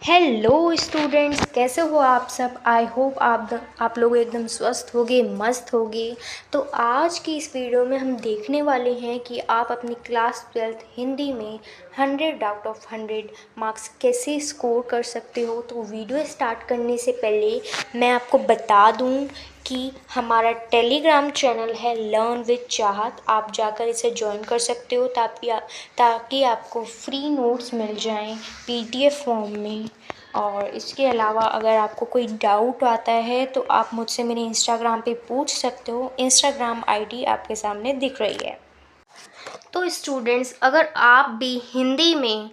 Hello students, कैसे हो आप सब। आई होप आप लोग एकदम स्वस्थ होगे, मस्त होगे। तो आज की इस वीडियो में हम देखने वाले हैं कि आप अपनी क्लास 12th हिंदी में 100 आउट ऑफ 100 मार्क्स कैसे स्कोर कर सकते हो। तो वीडियो स्टार्ट करने से पहले मैं आपको बता दूं कि हमारा टेलीग्राम चैनल है लर्न विद चाहत, आप जाकर इसे ज्वाइन कर सकते हो ताकि आपको फ्री नोट्स मिल जाएं पीडीएफ फॉर्म में। और इसके अलावा अगर आपको कोई डाउट आता है तो आप मुझसे मेरे इंस्टाग्राम पे पूछ सकते हो। इंस्टाग्राम आईडी आपके सामने दिख रही है। तो स्टूडेंट्स, अगर आप भी हिंदी में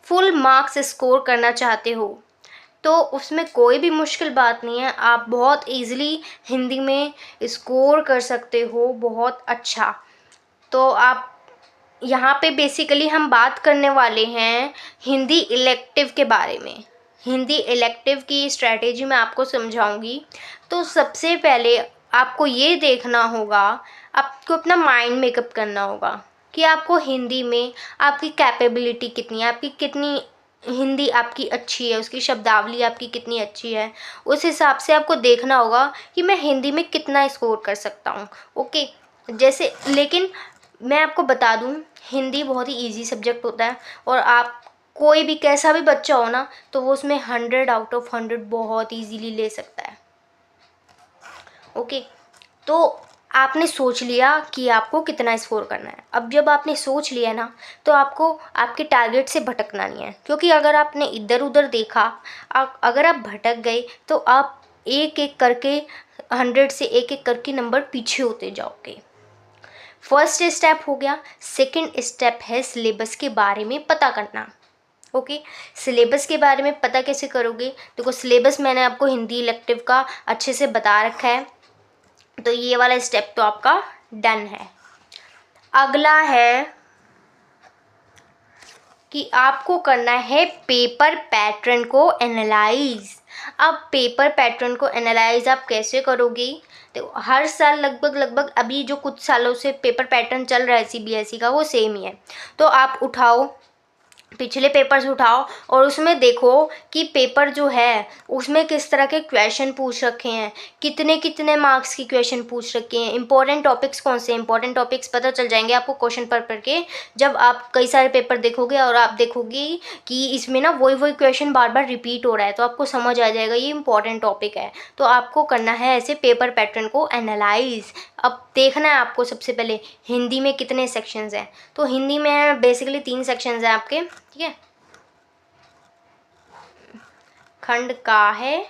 फुल मार्क्स स्कोर करना चाहते हो तो उसमें कोई भी मुश्किल बात नहीं है। आप बहुत इजीली हिंदी में स्कोर कर सकते हो, बहुत अच्छा। तो आप यहाँ पे बेसिकली हम बात करने वाले हैं हिंदी इलेक्टिव के बारे में। हिंदी इलेक्टिव की स्ट्रैटेजी मैं आपको समझाऊंगी। तो सबसे पहले आपको ये देखना होगा, आपको अपना माइंड मेकअप करना होगा कि आपको हिंदी में आपकी कैपेबिलिटी कितनी है, आपकी कितनी हिंदी आपकी अच्छी है, उसकी शब्दावली आपकी कितनी अच्छी है। उस हिसाब से आपको देखना होगा कि मैं हिंदी में कितना स्कोर कर सकता हूँ। ओके, जैसे लेकिन मैं आपको बता दूं, हिंदी बहुत ही इजी सब्जेक्ट होता है और आप कोई भी कैसा भी बच्चा हो ना तो वो उसमें 100 आउट ऑफ 100 बहुत इजीली ले सकता है। ओके, तो आपने सोच लिया कि आपको कितना स्कोर करना है। अब जब आपने सोच लिया ना तो आपको आपके टारगेट से भटकना नहीं है, क्योंकि अगर आपने इधर उधर देखा, अगर आप भटक गए तो आप एक एक करके 100 से एक एक करके नंबर पीछे होते जाओगे। फर्स्ट स्टेप हो गया। सेकंड स्टेप है सिलेबस के बारे में पता करना। ओके, सिलेबस के बारे में पता कैसे करोगे। देखो, सिलेबस मैंने आपको हिंदी इलेक्टिव का अच्छे से बता रखा है, तो ये वाला स्टेप तो आपका डन है। अगला है कि आपको करना है पेपर पैटर्न को एनालाइज। अब पेपर पैटर्न को एनालाइज आप कैसे करोगे। तो हर साल लगभग अभी जो कुछ सालों से पेपर पैटर्न चल रहा है सीबीएसई का, वो सेम ही है। तो आप उठाओ, पिछले पेपर्स उठाओ और उसमें देखो कि पेपर जो है उसमें किस तरह के क्वेश्चन पूछ रखे हैं, कितने कितने मार्क्स की क्वेश्चन पूछ रखे हैं, इंपॉर्टेंट टॉपिक्स कौन से। इंपॉर्टेंट टॉपिक्स पता चल जाएंगे आपको क्वेश्चन पढ़ के। जब आप कई सारे पेपर देखोगे और आप देखोगे कि इसमें ना वही वही क्वेश्चन बार बार रिपीट हो रहा है, तो आपको समझ आ जाएगा ये इंपॉर्टेंट टॉपिक है। तो आपको करना है ऐसे पेपर पैटर्न को एनालाइज। अब देखना है आपको सबसे पहले हिंदी में कितने सेक्शंस हैं। तो हिंदी में बेसिकली 3 सेक्शंस हैं आपके, ठीक है। खंड का है,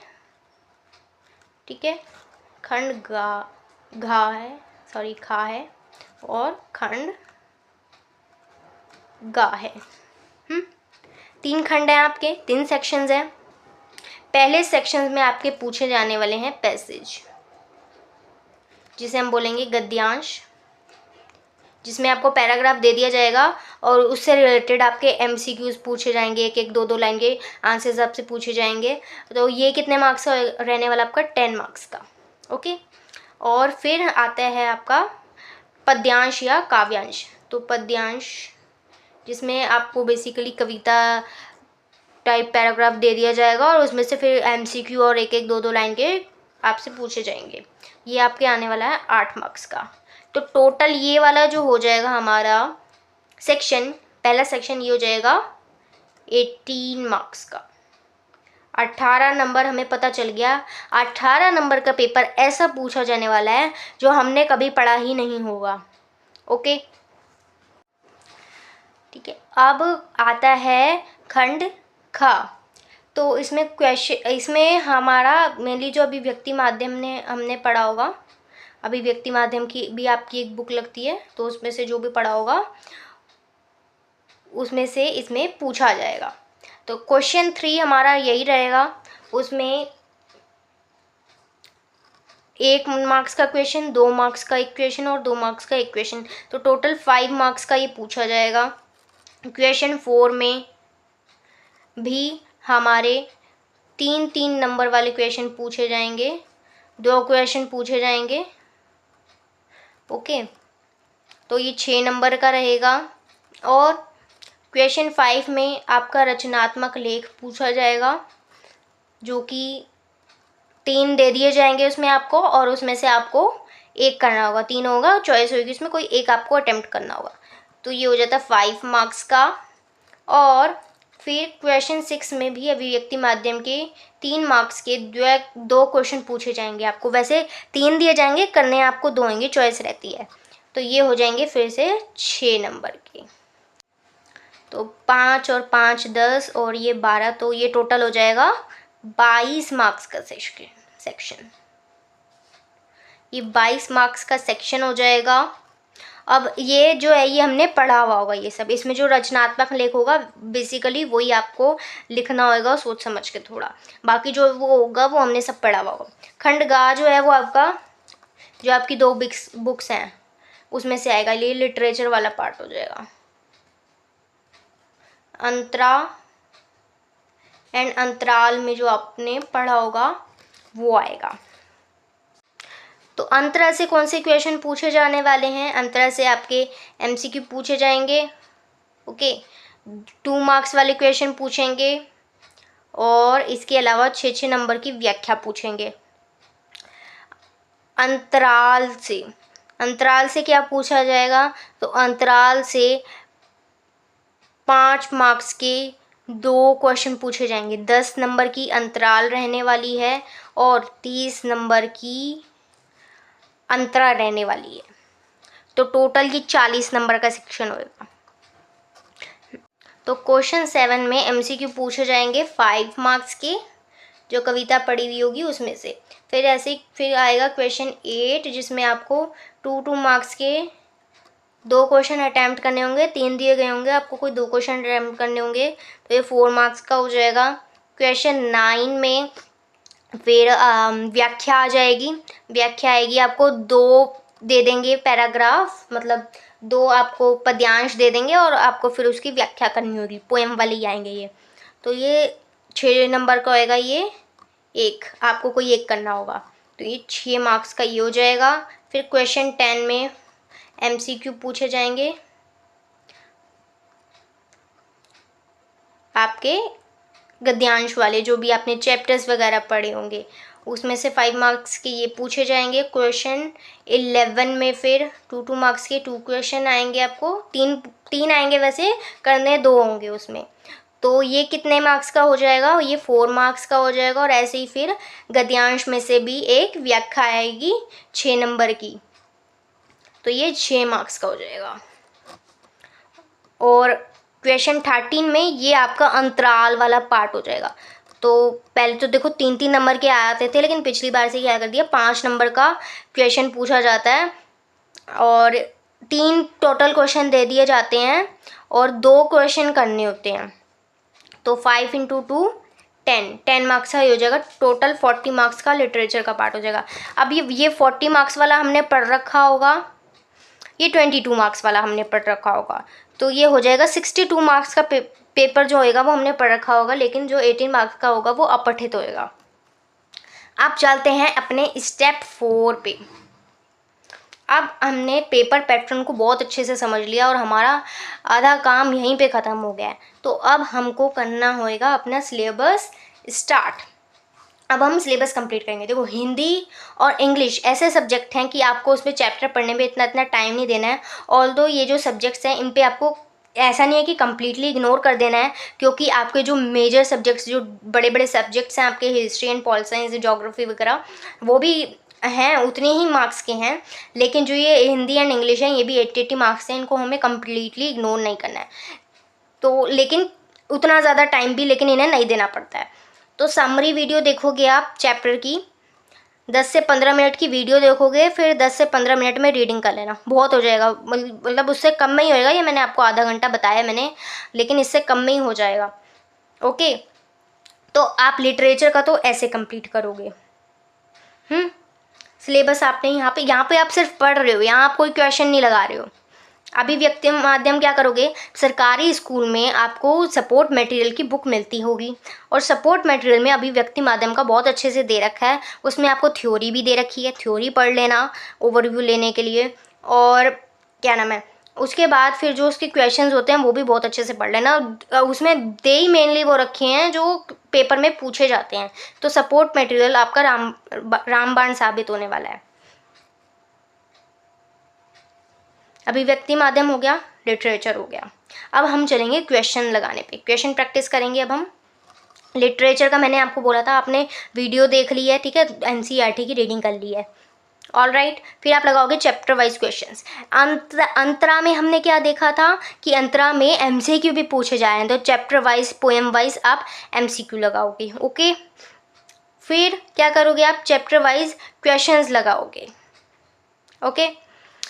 ठीक है, खंड घा है, सॉरी खा है, और खंड गा है। 3 खंड हैं आपके, 3 सेक्शंस हैं। पहले सेक्शन में आपके पूछे जाने वाले हैं पैसेज, जिसे हम बोलेंगे गद्यांश, जिसमें आपको पैराग्राफ दे दिया जाएगा और उससे रिलेटेड आपके एमसीक्यूज पूछे जाएंगे, एक एक 2 लाइन के आंसर्स आपसे पूछे जाएंगे। तो ये कितने मार्क्स का रहने वाला आपका, 10 मार्क्स का। ओके, और फिर आता है आपका पद्यांश या काव्यांश। तो पद्यांश, जिसमें आपको बेसिकली कविता टाइप पैराग्राफ दे दिया जाएगा और उसमें से फिर एमसीक्यू और एक एक 2 लाइन के आपसे पूछे जाएंगे। ये आपके आने वाला है 8 मार्क्स का। तो टोटल ये वाला जो हो जाएगा हमारा सेक्शन, पहला सेक्शन ये हो जाएगा 18 मार्क्स का। 18 नंबर हमें पता चल गया। 18 नंबर का पेपर ऐसा पूछा जाने वाला है जो हमने कभी पढ़ा ही नहीं होगा। ओके, ठीक है। अब आता है खंड खा। तो इसमें हमारा मेनली जो अभिव्यक्ति माध्यम ने हमने पढ़ा होगा, अभिव्यक्ति माध्यम की भी आपकी एक बुक लगती है, तो उसमें से जो भी पढ़ा होगा उसमें से इसमें पूछा जाएगा। तो क्वेश्चन 3 हमारा यही रहेगा। उसमें 1 मार्क्स का क्वेश्चन, 2 मार्क्स का एक क्वेश्चन और 2 मार्क्स का एक क्वेश्चन, तो टोटल 5 मार्क्स का ये पूछा जाएगा। क्वेश्चन 4 में भी हमारे 3-3 नंबर वाले क्वेश्चन पूछे जाएंगे, 2 क्वेश्चन पूछे जाएंगे। ओके, तो ये 6 नंबर का रहेगा। और क्वेश्चन 5 में आपका रचनात्मक लेख पूछा जाएगा, जो कि 3 दे दिए जाएंगे उसमें आपको, और उसमें से आपको एक करना होगा। 3 होगा, चॉइस होगी, उसमें कोई एक आपको अटेम्प्ट करना होगा। तो ये हो जाता है 5 मार्क्स का। और फिर क्वेश्चन 6 में भी अभिव्यक्ति माध्यम के 3 मार्क्स के 2 क्वेश्चन पूछे जाएंगे आपको। वैसे 3 दिए जाएंगे, करने आपको 2 होंगे, चॉइस रहती है। तो ये हो जाएंगे फिर से 6 नंबर के। तो 5 और 5 10 और ये 12, तो ये टोटल हो जाएगा 22 मार्क्स का सेक्शन। ये 22 मार्क्स का सेक्शन हो जाएगा। अब ये जो है ये हमने पढ़ा हुआ होगा ये सब। इसमें जो रचनात्मक लेख होगा बेसिकली वही आपको लिखना होगा सोच समझ के थोड़ा। बाकी जो वो होगा वो हमने सब पढ़ा हुआ होगा। खंड गा जो है वो आपका, जो आपकी 2 बुक्स हैं उसमें से आएगा। ये लिटरेचर वाला पार्ट हो जाएगा। अंतरा एंड अंतराल में जो आपने पढ़ा होगा वो आएगा। तो अंतरा से कौन से क्वेश्चन पूछे जाने वाले हैं? अंतरा से आपके एमसीक्यू पूछे जाएंगे। ओके, 2 मार्क्स वाले क्वेश्चन पूछेंगे और इसके अलावा 6 नंबर की व्याख्या पूछेंगे। अंतराल से क्या पूछा जाएगा? तो अंतराल से 5 मार्क्स के 2 क्वेश्चन पूछे जाएंगे। 10 नंबर की अंतराल रहने वाली है और 30 नंबर की अंतरा रहने वाली है। तो टोटल ये 40 नंबर का सेक्शन होगा। तो क्वेश्चन 7 में एमसीक्यू पूछे जाएंगे 5 मार्क्स के, जो कविता पढ़ी हुई होगी उसमें से। फिर आएगा क्वेश्चन 8, जिसमें आपको 2 मार्क्स के 2 क्वेश्चन अटैम्प्ट करने होंगे। 3 दिए गए होंगे, आपको कोई 2 क्वेश्चन अटैम्प्ट करने होंगे, तो ये 4 मार्क्स का हो जाएगा। क्वेश्चन 9 में फिर व्याख्या आ जाएगी। व्याख्या आएगी, आपको 2 दे देंगे पैराग्राफ, मतलब 2 आपको पद्यांश दे देंगे और आपको फिर उसकी व्याख्या करनी होगी। पोएम वाले ही आएंगे ये। तो ये 6 नंबर का होएगा। ये एक आपको कोई एक करना होगा, तो ये 6 मार्क्स का ये हो जाएगा। फिर क्वेश्चन 10 में एमसीक्यू पूछे जाएंगे आपके गद्यांश वाले, जो भी आपने चैप्टर्स वगैरह पढ़े होंगे उसमें से 5 मार्क्स के ये पूछे जाएंगे। क्वेश्चन 11 में फिर 2 मार्क्स के 2 क्वेश्चन आएंगे आपको। 3 आएंगे, वैसे करने 2 होंगे उसमें। तो ये कितने मार्क्स का हो जाएगा? ये 4 मार्क्स का हो जाएगा। और ऐसे ही फिर गद्यांश में से भी एक व्याख्या आएगी 6 नंबर की, तो ये 6 मार्क्स का हो जाएगा। और क्वेश्चन 13 में ये आपका अंतराल वाला पार्ट हो जाएगा। तो पहले तो देखो 3 नंबर के आते थे, लेकिन पिछली बार से क्या कर दिया, 5 नंबर का क्वेश्चन पूछा जाता है और 3 टोटल क्वेश्चन दे दिए जाते हैं और 2 क्वेश्चन करने होते हैं। तो 5 × 2 10 मार्क्स का हो जाएगा। टोटल 40 मार्क्स का लिटरेचर का पार्ट हो जाएगा। अब ये 40 मार्क्स वाला हमने पढ़ रखा होगा, ये 22 मार्क्स वाला हमने पढ़ रखा होगा। तो ये हो जाएगा 62 मार्क्स का पेपर जो होएगा वो हमने पढ़ रखा होगा, लेकिन जो 18 मार्क्स का होगा वो अपठित होएगा। अब चलते हैं अपने स्टेप 4 पे। अब हमने पेपर पैटर्न को बहुत अच्छे से समझ लिया और हमारा आधा काम यहीं पे ख़त्म हो गया है। तो अब हमको करना होएगा अपना सिलेबस स्टार्ट। अब हम सिलेबस कंप्लीट करेंगे। देखो, हिंदी और इंग्लिश ऐसे सब्जेक्ट हैं कि आपको उसमें चैप्टर पढ़ने में इतना टाइम नहीं देना है। ऑल्दो ये जो सब्जेक्ट्स हैं इन पे आपको ऐसा नहीं है कि कम्प्लीटली इग्नोर कर देना है, क्योंकि आपके जो मेजर सब्जेक्ट्स, जो बड़े बड़े सब्जेक्ट्स हैं आपके, history and pol science, geography वगैरह, वो भी हैं, उतने ही मार्क्स के हैं। लेकिन जो ये हिंदी एंड इंग्लिश हैं ये भी 80 मार्क्स हैं, इनको हमें कम्प्लीटली इग्नोर नहीं करना है। तो लेकिन उतना ज़्यादा टाइम भी लेकिन इन्हें नहीं देना पड़ता है। तो समरी वीडियो देखोगे आप चैप्टर की, 10 से 15 मिनट की वीडियो देखोगे, फिर 10 से 15 मिनट में रीडिंग कर लेना, बहुत हो जाएगा। मतलब उससे कम में ही होएगा। ये मैंने आपको आधा घंटा बताया मैंने, लेकिन इससे कम में ही हो जाएगा। ओके, तो आप लिटरेचर का तो ऐसे कंप्लीट करोगे। सिलेबस आपने यहाँ पे आप सिर्फ पढ़ रहे हो, यहाँ आप कोई क्वेश्चन नहीं लगा रहे हो। अभिव्यक्ति माध्यम क्या करोगे? सरकारी स्कूल में आपको सपोर्ट मटेरियल की बुक मिलती होगी, और सपोर्ट मटेरियल में अभिव्यक्ति माध्यम का बहुत अच्छे से दे रखा है। उसमें आपको थ्योरी भी दे रखी है, थ्योरी पढ़ लेना ओवरव्यू लेने के लिए। और क्या नाम है, उसके बाद फिर जो उसके क्वेश्चंस होते हैं वो भी बहुत अच्छे से पढ़ लेना। उसमें दे ही मेनली वो रखे हैं जो पेपर में पूछे जाते हैं। तो सपोर्ट मटेरियल आपका रामबाण साबित होने वाला है। अभिव्यक्ति माध्यम हो गया, लिटरेचर हो गया। अब हम चलेंगे क्वेश्चन लगाने पे, क्वेश्चन प्रैक्टिस करेंगे। अब हम लिटरेचर का मैंने आपको बोला था, आपने वीडियो देख ली है, ठीक है, एनसीईआरटी की रीडिंग कर ली है, ऑल राइट। फिर आप लगाओगे चैप्टर वाइज क्वेश्चंस। अंतरा में हमने क्या देखा था कि अंतरा में एमसीक्यू भी पूछे जाए हैं, तो चैप्टर वाइज पोएम वाइज आप एमसीक्यू लगाओगे, ओके। फिर क्या करोगे आप, चैप्टर वाइज क्वेश्चंस लगाओगे, ओके।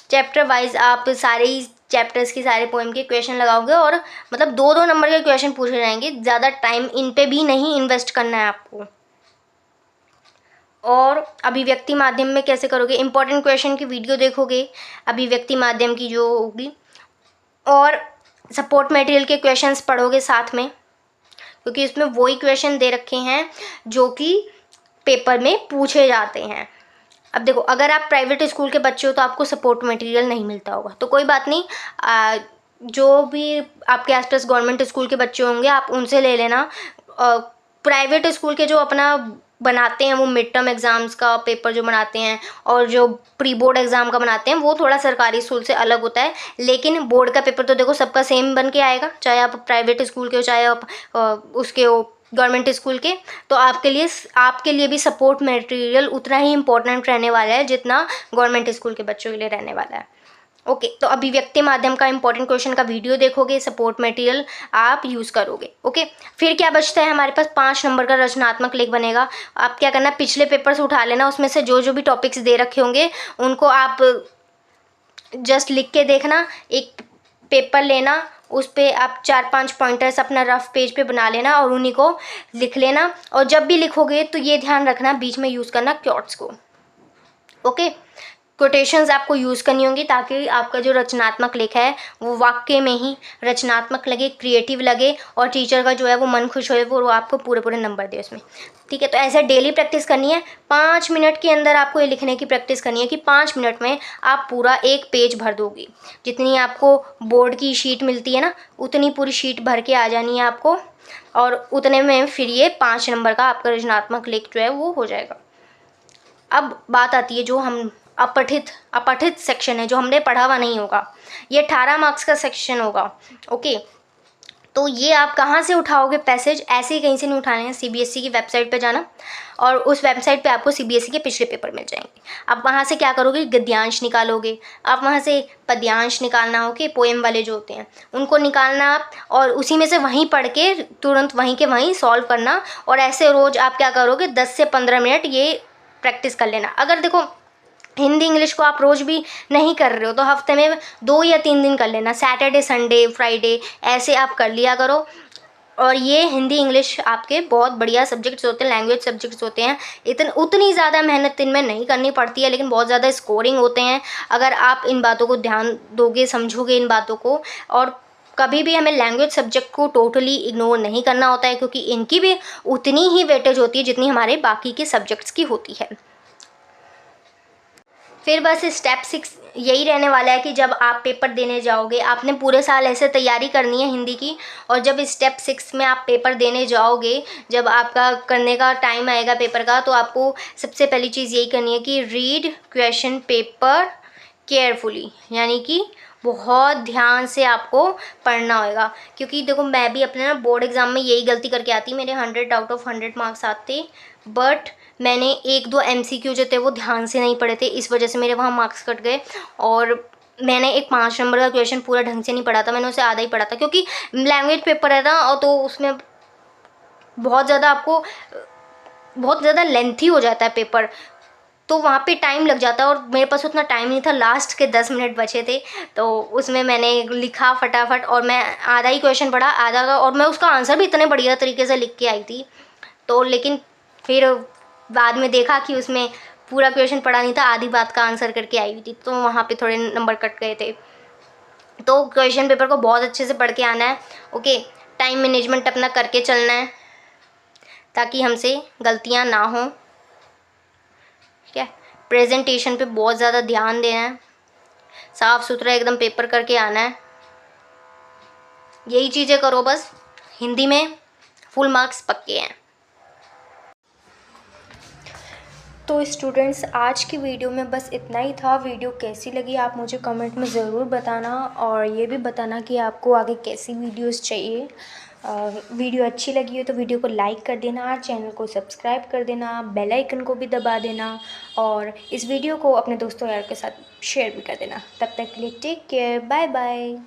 चैप्टर वाइज आप सारे ही चैप्टर्स की सारे पोएम के क्वेश्चन लगाओगे, और मतलब 2-2 नंबर के क्वेश्चन पूछे जाएंगे, ज़्यादा टाइम इन पे भी नहीं इन्वेस्ट करना है आपको। और अभिव्यक्ति माध्यम में कैसे करोगे, इंपॉर्टेंट क्वेश्चन की वीडियो देखोगे अभिव्यक्ति माध्यम की जो होगी, और सपोर्ट मटेरियल के क्वेश्चंस पढ़ोगे साथ में, क्योंकि इसमें वही क्वेश्चन दे रखे हैं जो कि पेपर में पूछे जाते हैं। अब देखो, अगर आप प्राइवेट स्कूल के बच्चे हो तो आपको सपोर्ट मटेरियल नहीं मिलता होगा, तो कोई बात नहीं, जो भी आपके आसपास गवर्नमेंट स्कूल के बच्चे होंगे आप उनसे ले लेना। प्राइवेट स्कूल के जो अपना बनाते हैं वो मिड टर्म एग्ज़ाम्स का पेपर जो बनाते हैं, और जो प्री बोर्ड एग्ज़ाम का बनाते हैं, वो थोड़ा सरकारी स्कूल से अलग होता है। लेकिन बोर्ड का पेपर तो देखो सबका सेम बन के आएगा, चाहे आप प्राइवेट स्कूल के हो चाहे आप उसके हो गवर्नमेंट स्कूल के। तो आपके लिए भी सपोर्ट मटेरियल उतना ही इम्पोर्टेंट रहने वाला है जितना गवर्नमेंट स्कूल के बच्चों के लिए रहने वाला है, ओके। तो अभिव्यक्ति माध्यम का इंपॉर्टेंट क्वेश्चन का वीडियो देखोगे, सपोर्ट मटेरियल आप यूज़ करोगे, ओके। फिर क्या बचता है हमारे पास, 5 नंबर का रचनात्मक लेख बनेगा। आप क्या करना, पिछले पेपर से उठा लेना, उसमें से जो जो भी टॉपिक्स दे रखे होंगे उनको आप जस्ट लिख के देखना। एक पेपर लेना, उस पर आप 4-5 पॉइंटर्स अपना रफ पेज पे बना लेना और उन्हीं को लिख लेना। और जब भी लिखोगे तो ये ध्यान रखना बीच में यूज़ करना क्योट्स को, ओके। कोटेशंस आपको यूज़ करनी होंगी ताकि आपका जो रचनात्मक लेख है वो वाक्य में ही रचनात्मक लगे, क्रिएटिव लगे, और टीचर का जो है वो मन खुश होए, वो आपको पूरे पूरे नंबर दे उसमें, ठीक है। तो ऐसे डेली प्रैक्टिस करनी है। 5 मिनट के अंदर आपको ये लिखने की प्रैक्टिस करनी है कि 5 मिनट में आप पूरा एक पेज भर दोगी। जितनी आपको बोर्ड की शीट मिलती है ना, उतनी पूरी शीट भर के आ जानी है आपको, और उतने में फिर ये 5 नंबर का आपका रचनात्मक लेख जो है वो हो जाएगा। अब बात आती है जो हम अपठित सेक्शन है, जो हमने पढ़ा हुआ नहीं होगा, ये 18 मार्क्स का सेक्शन होगा, ओके। तो ये आप कहाँ से उठाओगे पैसेज, ऐसे ही कहीं से नहीं उठाने हैं, सीबीएसई की वेबसाइट पे जाना, और उस वेबसाइट पे आपको सीबीएसई के पिछले पेपर मिल जाएंगे। आप वहाँ से क्या करोगे, गद्यांश निकालोगे, आप वहाँ से पद्यांश निकालना हो कि पोएम वाले जो होते हैं उनको निकालना आप, और उसी में से वहीं पढ़ के तुरंत वहीं के वहीं सॉल्व करना। और ऐसे रोज़ आप क्या करोगे, 10 से 15 मिनट ये प्रैक्टिस कर लेना। अगर देखो हिंदी इंग्लिश को आप रोज़ भी नहीं कर रहे हो तो हफ्ते में 2 या 3 दिन कर लेना, सैटरडे संडे फ्राइडे ऐसे आप कर लिया करो। और ये हिंदी इंग्लिश आपके बहुत बढ़िया सब्जेक्ट्स होते हैं, लैंग्वेज सब्जेक्ट्स होते हैं। उतनी ज़्यादा मेहनत इनमें नहीं करनी पड़ती है, लेकिन बहुत ज़्यादा स्कोरिंग होते हैं अगर आप इन बातों को ध्यान दोगे, समझोगे इन बातों को। और कभी भी हमें लैंग्वेज सब्जेक्ट को टोटली इग्नोर नहीं करना होता है, क्योंकि इनकी भी उतनी ही वेटेज होती है जितनी हमारे बाकी के सब्जेक्ट्स की होती है। फिर बस स्टेप 6 यही रहने वाला है कि जब आप पेपर देने जाओगे, आपने पूरे साल ऐसे तैयारी करनी है हिंदी की, और जब स्टेप 6 में आप पेपर देने जाओगे, जब आपका करने का टाइम आएगा पेपर का, तो आपको सबसे पहली चीज़ यही करनी है कि रीड क्वेश्चन पेपर केयरफुली, यानी कि बहुत ध्यान से आपको पढ़ना होगा। क्योंकि देखो मैं भी अपने ना बोर्ड एग्ज़ाम में यही गलती करके आती, मेरे 100 आउट ऑफ 100 मार्क्स आते, बट मैंने 1-2 एमसीक्यू जो थे वो ध्यान से नहीं पढ़े थे, इस वजह से मेरे वहाँ मार्क्स कट गए। और मैंने एक 5 नंबर का क्वेश्चन पूरा ढंग से नहीं पढ़ा था, मैंने उसे आधा ही पढ़ा था, क्योंकि लैंग्वेज पेपर है ना, और तो उसमें बहुत ज़्यादा लेंथी हो जाता है पेपर, तो वहाँ पे टाइम लग जाता है, और मेरे पास उतना टाइम नहीं था, लास्ट के 10 मिनट बचे थे, तो उसमें मैंने लिखा फटाफट, और मैं आधा ही क्वेश्चन पढ़ा, आधा का, और मैं उसका आंसर भी इतने बढ़िया तरीके से लिख के आई थी। तो लेकिन फिर बाद में देखा कि उसमें पूरा क्वेश्चन पढ़ा नहीं था, आधी बात का आंसर करके आई हुई थी, तो वहाँ पे थोड़े नंबर कट गए थे। तो क्वेश्चन पेपर को बहुत अच्छे से पढ़ के आना है, ओके। टाइम मैनेजमेंट अपना करके चलना है ताकि हमसे गलतियाँ ना हों, ठीक है। प्रेजेंटेशन पे बहुत ज़्यादा ध्यान देना है, साफ़ सुथरा एकदम पेपर करके आना है। यही चीज़ें करो बस। हिंदी में फुल मार्क्स पक्के हैं। तो स्टूडेंट्स, आज की वीडियो में बस इतना ही था। वीडियो कैसी लगी आप मुझे कमेंट में ज़रूर बताना, और ये भी बताना कि आपको आगे कैसी वीडियोस चाहिए। वीडियो अच्छी लगी हो तो वीडियो को लाइक कर देना, चैनल को सब्सक्राइब कर देना, बेल आइकन को भी दबा देना, और इस वीडियो को अपने दोस्तों यार के साथ शेयर भी कर देना। तब तक के लिए टेक केयर, बाय बाय।